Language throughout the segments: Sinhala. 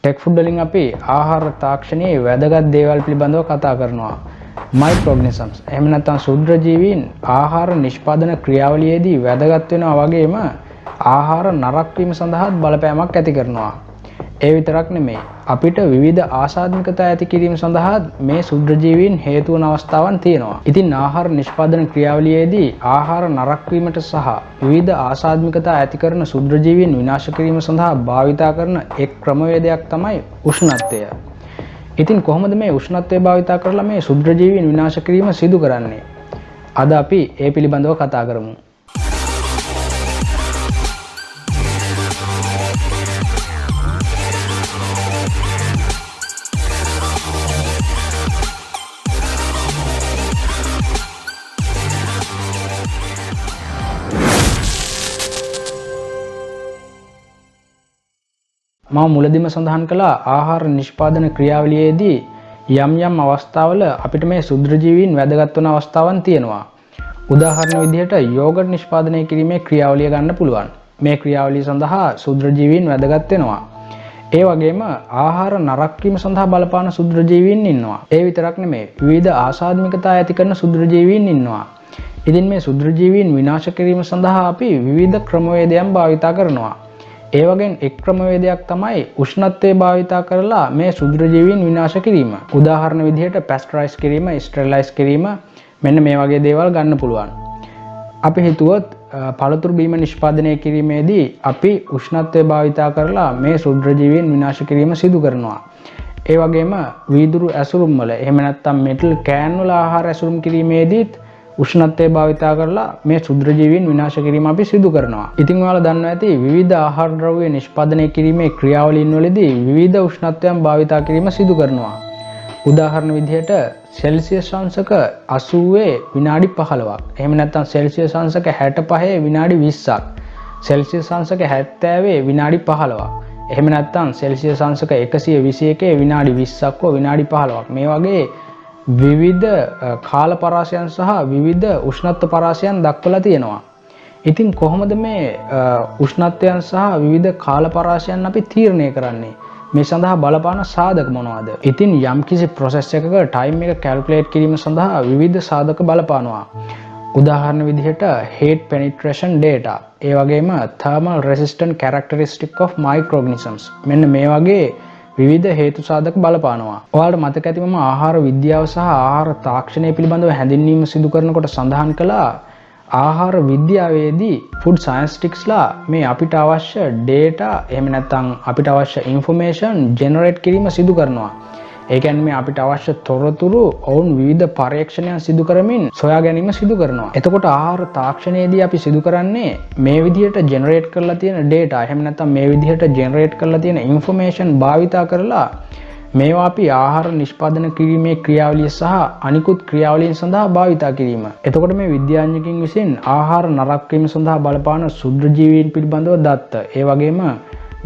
ටෙක් ෆුඩ් වලින් අපි ආහාර තාක්ෂණයේ වැදගත් දේවල් පිළිබඳව කතා කරනවා. මයික්‍රෝග්නිසම්ස් එහෙම නැත්නම් ශුද්‍රජීවීන් ආහාර නිෂ්පාදන ක්‍රියාවලියේදී වැදගත් වෙනවා වගේම ආහාර නරක වීම සඳහා බලපෑමක් ඇති කරනවා. ඒ විතරක් නෙමෙයි අපිට විවිධ ආසාත්මිකතා ඇති කිරීම සඳහා මේ ශුද්‍රජීවීන් හේතු වන අවස්ථාවන් තියෙනවා. ඉතින් ආහාර නිෂ්පාදන ක්‍රියාවලියේදී ආහාර නරක වීමට සහ විවිධ ආසාත්මිකතා ඇති කරන ශුද්‍රජීවීන් විනාශ කිරීම සඳහා භාවිතා කරන එක් ක්‍රමවේදයක් තමයි උෂ්ණත්වය. ඉතින් කොහොමද මේ උෂ්ණත්වය භාවිතා කරලා මේ ශුද්‍රජීවීන් විනාශ කිරීම සිදු කරන්නේ? අද අපි ඒ පිළිබඳව කතා කරමු. මම මුලදීම සඳහන් කළා ආහාර නිෂ්පාදන ක්‍රියාවලියේදී යම් අවස්ථාවල අපිට මේ ශුද්‍රජීවීන් වැදගත් වෙන අවස්ථාවන් තියෙනවා. උදාහරණ විදිහට යෝගට් නිෂ්පාදනය කිරීමේ ක්‍රියාවලිය ගන්න පුළුවන්. මේ ක්‍රියාවලිය සඳහා ශුද්‍රජීවීන් වැදගත් වෙනවා. ඒ වගේම ආහාර නරක වීම සඳහා බලපාන ශුද්‍රජීවීන් ඉන්නවා. ඒ විතරක් නෙමෙයි විවිධ ආසාත්මිකතා ඇති කරන ශුද්‍රජීවීන් ඉන්නවා. ඉතින් මේ ශුද්‍රජීවීන් විනාශ කිරීම සඳහා අපි විවිධ ක්‍රමවේදයන් භාවිතා කරනවා. ඒ වගේම එක් ක්‍රමවේදයක් තමයි උෂ්ණත්වය භාවිතා කරලා මේ ශුද්‍රජීවීන් විනාශ කිරීම. උදාහරණ විදිහට පැස්ටරයිස් කිරීම, ස්ටෙරිලයිස් කිරීම මෙන්න මේ වගේ දේවල් ගන්න පුළුවන්. අපි හිතුවොත් පළතුරු බීම නිෂ්පාදනය කිරීමේදී අපි උෂ්ණත්වය භාවිතා කරලා මේ ශුද්‍රජීවීන් විනාශ කිරීම සිදු කරනවා. ඒ වගේම වීදුරු ඇසුරුම් වල එහෙම නැත්නම් මෙටල් කෑන් වල ආහාර ඇසුරුම් කිරීමේදීත් උෂ්ණත්වය භාවිතා කරලා මේ ශුද්‍රජීවීන් විනාශ කිරීම අපි සිදු කරනවා. ඉතින් ඔයාලා දන්නවා ඇති විවිධ ආහාර ද්‍රව්‍ය නිෂ්පාදනය කිරීමේ ක්‍රියාවලීන් වලදී විවිධ උෂ්ණත්වයන් භාවිතා කිරීම සිදු කරනවා. උදාහරණ විදිහට සෙල්සියස් අංශක 80 විනාඩි 15ක්. එහෙම නැත්නම් සෙල්සියස් අංශක 65 විනාඩි 20ක්. සෙල්සියස් අංශක 70 විනාඩි 15ක්. එහෙම නැත්නම් සෙල්සියස් අංශක 121 විනාඩි 20ක් හෝ විනාඩි 15ක්. මේ වගේ විවිධ කාල පරාසයන් සහ විවිධ උෂ්ණත්ව පරාසයන් දක්වලා තියෙනවා. ඉතින් කොහොමද මේ උෂ්ණත්වයන් සහ විවිධ කාල පරාසයන් අපි තීරණය කරන්නේ? මේ සඳහා බලපාන සාධක මොනවාද? ඉතින් යම්කිසි process එකක time එක calculate කිරීම සඳහා විවිධ සාධක බලපානවා. උදාහරණ විදිහට heat penetration data, ඒ වගේම thermal resistant characteristic of microorganisms. මෙන්න මේ වගේ විවිධ හේතු සාධක බලපානවා. ඔයාලට මතක ඇති මම ආහාර විද්‍යාව සහ ආහාර තාක්ෂණය පිළිබඳව හැඳින්වීම සිදු කරනකොට සඳහන් කළා ආහාර විද්‍යාවේදී food scientists මේ අපිට අවශ්‍ය data එහෙම නැත්නම් අපිට අවශ්‍ය information generate කිරීම සිදු කරනවා. ඒ කියන්නේ මේ අපිට අවශ්‍ය තොරතුරු ඔවුන් විවිධ පරීක්ෂණයන් සිදු කරමින් සොයා ගැනීම සිදු කරනවා. එතකොට ආහාර තාක්ෂණයේදී අපි සිදු කරන්නේ මේ විදිහට ජෙනරේට් කරලා තියෙන data එහෙම නැත්නම් මේ විදිහට ජෙනරේට් කරලා තියෙන information භාවිතා කරලා මේවා අපි ආහාර නිෂ්පාදන කිරීමේ ක්‍රියාවලිය සහ අනිකුත් ක්‍රියාවලීන් සඳහා භාවිතා කිරීම. එතකොට මේ විද්‍යාඥයකින් විසින් ආහාර නරක වීම සඳහා බලපාන ශුද්‍රජීවීන් පිළිබඳව දත්ත, ඒ වගේම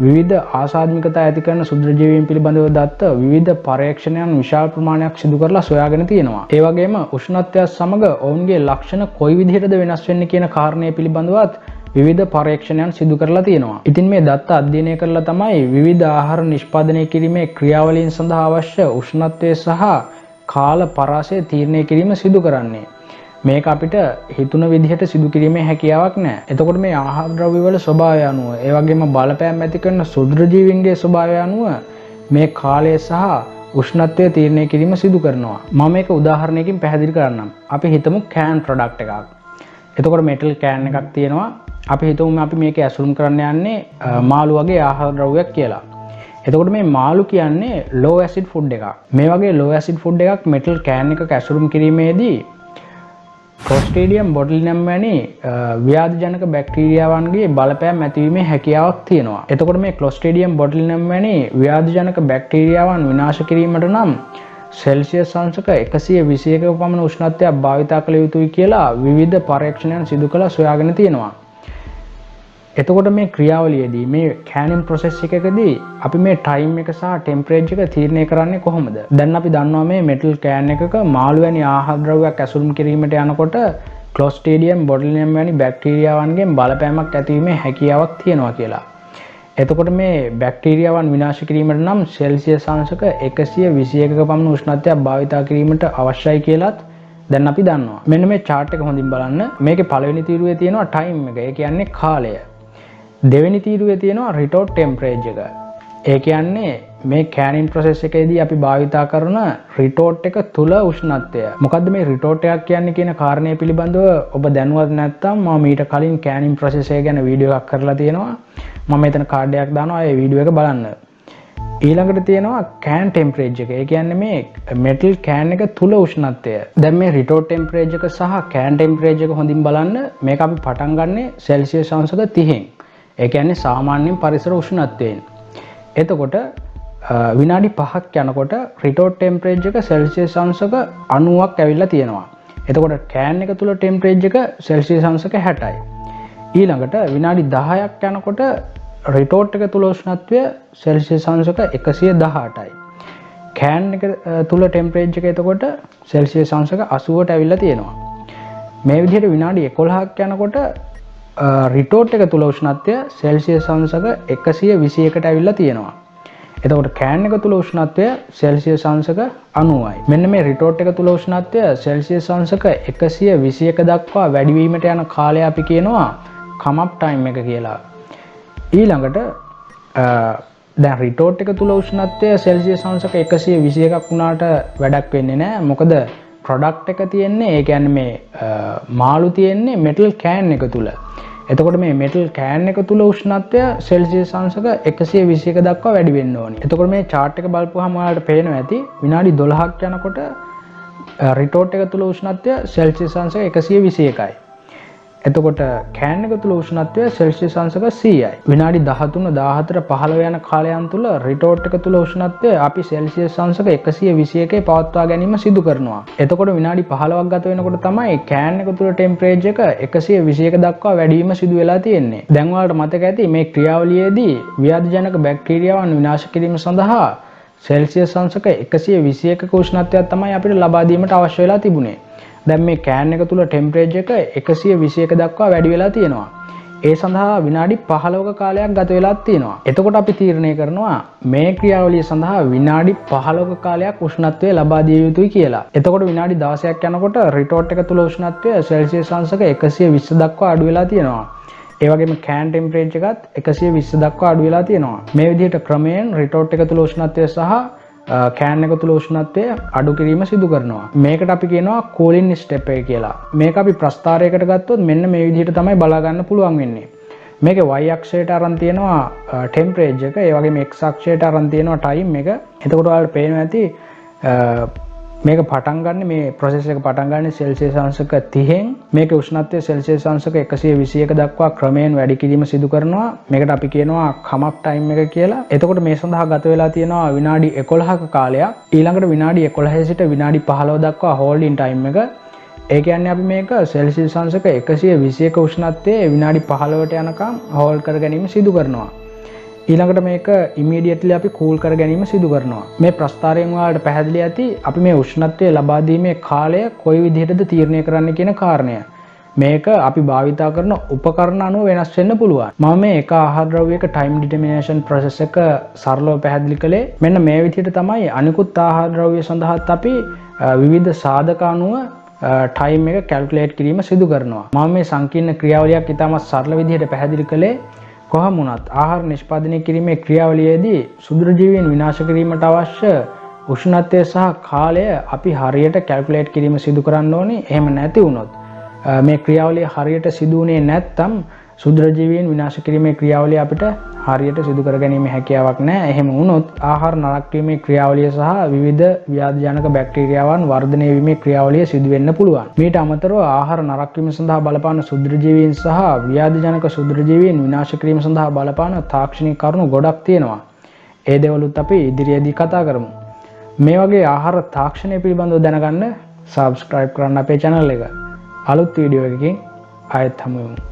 විවිධ ආසාත්මිකතා ඇති කරන ශුද්‍රජීවීන් පිළිබඳව දත්ත විවිධ පරීක්ෂණයන් විශාල ප්‍රමාණයක් සිදු කරලා සොයාගෙන තියෙනවා. ඒ වගේම උෂ්ණත්වය සමග ඔවුන්ගේ ලක්ෂණ කොයි විදිහටද වෙනස් වෙන්නේ කියන කාරණය පිළිබඳවත් විවිධ පරීක්ෂණයන් සිදු කරලා තියෙනවා. ඉතින් මේ දත්ත අධ්‍යයනය කරලා තමයි විවිධ ආහාර නිෂ්පාදනය කිරීමේ ක්‍රියාවලීන් සඳහා අවශ්‍ය උෂ්ණත්වය සහ කාල පරාසය තීරණය කිරීම සිදු කරන්නේ. මේක අපිට හිතුන විදිහට සිදු කිරීමේ හැකියාවක් නැහැ. එතකොට මේ ආහාර ද්‍රව්‍ය වල ස්වභාවය අනුව, ඒ වගේම බලපෑම් ඇති කරන ශුද්‍රජීවීන්ගේ ස්වභාවය අනුව මේ කාලය සහ උෂ්ණත්වය තීරණය කිරීම සිදු කරනවා. මම මේක උදාහරණයකින් පැහැදිලි කරන්නම්. අපි හිතමු කෑන් ප්‍රොඩක්ට් එකක්. එතකොට මෙටල් කෑන් එකක් තියෙනවා. අපි හිතමු අපි මේක ඇසුරුම් කරන්න යන්නේ මාළු වගේ ආහාර ද්‍රව්‍යයක් කියලා. එතකොට මේ මාළු කියන්නේ low acid food එකක්. මේ වගේ low acid food එකක් මෙටල් කෑන් එකක ඇසුරුම් කිරීමේදී Clostridium botulinum වැනි ව්‍යාධිජනක බැක්ටීරියාවන්ගේ බලපෑම් ඇතිවීමේ හැකියාවක් තියෙනවා. එතකොට මේ Clostridium botulinum වැනි ව්‍යාධිජනක බැක්ටීරියාවන් විනාශ කිරීමට නම් සෙල්සියස් අංශක 121ක පමණ උෂ්ණත්වයක් භාවිතා කළ යුතුයි කියලා විවිධ පරීක්ෂණයන් සිදු කළා සොයාගෙන තියෙනවා. එතකොට මේ ක්‍රියාවලියේදී මේ කෑනින් process එකකදී අපි මේ time එක සහ temperature එක තීරණය කරන්නේ කොහොමද? දැන් අපි දන්නවා මේ metal can එකක මාළු වැනි ආහාර ද්‍රව්‍යයක් ඇසුරුම් කිරීමට යනකොට Clostridium botulinum වැනි බැක්ටීරියාවන්ගෙන් බලපෑමක් ඇතිවීමේ හැකියාවක් තියෙනවා කියලා. එතකොට මේ බැක්ටීරියාවන් විනාශ කිරීමට නම් සෙල්සියස් අංශක 121ක පමණ උෂ්ණත්වයක් භාවිතා කිරීමට අවශ්‍යයි කියලාත් දැන් අපි දන්නවා. මෙන්න මේ chart එක හොඳින් බලන්න. මේකේ පළවෙනි තීරුවේ තියෙනවා time එක. ඒ කියන්නේ කාලය. දෙවෙනි තීරුවේ තියෙනවා retort temperature එක. ඒ කියන්නේ මේ canning process එකේදී අපි භාවිතා කරන retort එක තුල උෂ්ණත්වය. මොකද්ද මේ retort එකක් කියන්නේ කියන කාරණය පිළිබඳව ඔබ දැනුවත් නැත්නම් මම ඊට කලින් canning process එක ගැන වීඩියෝ එකක් කරලා තියෙනවා. මම මෙතන කාඩ් එකක් දානවා ඒ වීඩියෝ එක බලන්න. ඊළඟට තියෙනවා can temperature එක. ඒ කියන්නේ මේ metal can එක තුල උෂ්ණත්වය. දැන් මේ retort temperature එක සහ can temperature එක හොඳින් බලන්න. මේක අපි පටන් ගන්නෙ සෙල්සියස් අංශක 30න්. ඒ කියන්නේ සාමාන්‍යයෙන් පරිසර උෂ්ණත්වයෙන්. එතකොට විනාඩි 5ක් යනකොට retort temperature එක සෙල්සියස් අංශක 90ක් ඇවිල්ලා තියෙනවා. එතකොට can එක තුල temperature එක සෙල්සියස් අංශක 60යි. ඊළඟට විනාඩි 10ක් යනකොට retort එක තුල උෂ්ණත්වය සෙල්සියස් අංශක 118යි. can එක තුල temperature එක එතකොට සෙල්සියස් අංශක 80ට ඇවිල්ලා තියෙනවා. මේ විදිහට විනාඩි 11ක් යනකොට retort එක තුල උෂ්ණත්වය සෙල්සියස් අංශක 121ට ඇවිල්ලා තියෙනවා. එතකොට can එක තුල උෂ්ණත්වය සෙල්සියස් අංශක 90යි. මෙන්න මේ retort එක තුල උෂ්ණත්වය සෙල්සියස් අංශක 121 දක්වා වැඩි වීමට යන කාලය අපි කියනවා come up time එක කියලා. ඊළඟට දැන් retort එක තුල උෂ්ණත්වය සෙල්සියස් අංශක 121ක් වුණාට වැඩක් වෙන්නේ නැහැ. මොකද product එක තියෙන්නේ ඒ කියන්නේ මේ මාළු තියෙන්නේ metal can එක තුල. එතකොට මේ metal can එක තුල උෂ්ණත්වය සෙල්සියස් අංශක 121 දක්වා වැඩි වෙන්න ඕනේ. එතකොට මේ chart එක බලපුවාම ඔයාලට පේනවා ඇති විනාඩි 12ක් යනකොට retort එක තුල උෂ්ණත්වය සෙල්සියස් අංශක 121යි. එතකොට can එක තුල උෂ්ණත්වය සෙල්සියස් අංශක 100යි. විනාඩි 13, 14, 15 යන කාලයන් තුල retort එක තුල උෂ්ණත්වය අපි සෙල්සියස් අංශක 121 පවත්වා ගැනීම සිදු කරනවා. එතකොට විනාඩි 15ක් ගත වෙනකොට තමයි can එක තුල temperature එක 121 දක්වා වැඩි වීම සිදු වෙලා තියෙන්නේ. දැන් ඔයාලට මතක ඇති මේ ක්‍රියාවලියේදී ව්‍යාධිජනක බැක්ටීරියාවන් විනාශ කිරීම සඳහා සෙල්සියස් අංශක 121ක උෂ්ණත්වයක් තමයි අපිට ලබා දීමට අවශ්‍ය වෙලා තිබුණේ. දැන් මේ can එක තුල temperature එක 121 දක්වා වැඩි වෙලා තියෙනවා. ඒ සඳහා විනාඩි 15ක කාලයක් ගත වෙලා තියෙනවා. එතකොට අපි තීරණය කරනවා මේ ක්‍රියාවලිය සඳහා විනාඩි 15ක කාලයක් උෂ්ණත්වය ලබා දිය යුතුයි කියලා. එතකොට විනාඩි 16ක් යනකොට retort එක තුල උෂ්ණත්වය සෙල්සියස් අංශක 120 දක්වා අඩු වෙලා තියෙනවා. ඒ වගේම can temperature එකත් 120 දක්වා අඩු වෙලා තියෙනවා. මේ විදිහට ක්‍රමයෙන් retort එක තුල උෂ්ණත්වය සහ can එක තුල උෂ්ණත්වය අඩු කිරීම සිදු කරනවා. මේකට අපි කියනවා cooling step එක කියලා. මේක අපි ප්‍රස්ථාරයකට ගත්තොත් මෙන්න මේ විදිහට තමයි බලා ගන්න පුළුවන් වෙන්නේ. මේකේ y අක්ෂයට අරන් තියෙනවා temperature එක, ඒ වගේම x අක්ෂයට අරන් තියෙනවා time එක. එතකොට ඔයාලට පේනවා ඇති මේක පටන් ගන්න මේ process එක පටන් ගන්න සෙල්සියස් අංශක 30න් මේකේ උෂ්ණත්වය සෙල්සියස් අංශක 121 දක්වා ක්‍රමයෙන් වැඩි කිරීම සිදු කරනවා. මේකට අපි කියනවා come up time එක කියලා. එතකොට මේ සඳහා ගත වෙලා තියෙනවා විනාඩි 11ක කාලයක්. ඊළඟට විනාඩි 11 සිට විනාඩි 15 දක්වා holding time එක. ඒ කියන්නේ අපි මේක සෙල්සියස් අංශක 121 උෂ්ණත්වයේ විනාඩි 15ට යනකම් hold කර ගැනීම සිදු කරනවා. ඊළඟට මේක ඉමීඩියට්ලි අපි කූල් කර ගැනීම සිදු කරනවා. මේ ප්‍රස්ථාරයෙන් ඔයාලට පැහැදිලි ඇති අපි මේ උෂ්ණත්වය ලබා දීමේ කාලය කොයි විදිහටද තීරණය කරන්න කියන කාරණය. මේක අපි භාවිතා කරන උපකරණ අනුව වෙනස් වෙන්න පුළුවන්. මම මේ එක ආහාර ද්‍රව්‍යයක time determination process එක සරලව පැහැදිලි කළේ. මෙන්න මේ විදිහට තමයි අනිකුත් ආහාර ද්‍රව්‍ය සඳහාත් අපි විවිධ සාධක අනුව time එක calculate කිරීම සිදු කරනවා. මම මේ සංකීර්ණ ක්‍රියාවලියක් ඉතාමත් සරල විදිහට පැහැදිලි කළේ. කොහොම වුණත් ආහාර නිෂ්පාදනය කිරීමේ ක්‍රියාවලියේදී සුදුරුජීවීන් විනාශ කිරීමට අවශ්‍ය උෂ්ණත්වය සහ කාලය අපි හරියට කැල්කියුලේට් කිරීම සිදු කරන්න ඕනේ. එහෙම නැති වුණොත් මේ ක්‍රියාවලිය හරියට සිදු වුණේ නැත්නම් සුදුරුජීවීන් විනාශ කිරීමේ ක්‍රියාවලිය අපිට හරියට සිදු කර ගැනීම හැකියාවක් නැහැ. එහෙම වුණොත් ආහාර නරක වීමේ ක්‍රියාවලිය සහ විවිධ ව්‍යාධිජනක බැක්ටීරියාවන් වර්ධනය වීමේ ක්‍රියාවලිය සිදු වෙන්න පුළුවන්. මීට අමතරව ආහාර නරක වීම සඳහා බලපාන සුදුරුජීවීන් සහ ව්‍යාධිජනක සුදුරුජීවීන් විනාශ කිරීම සඳහා බලපාන තාක්ෂණික කරුණු ගොඩක් තියෙනවා. ඒ දේවලුත් අපි ඉදිරියේදී කතා කරමු. මේ වගේ ආහාර තාක්ෂණය පිළිබඳව දැනගන්න subscribe කරන්න අපේ channel එක. අලුත් වීඩියෝ එකකින් ආයෙත් හමු වෙමු.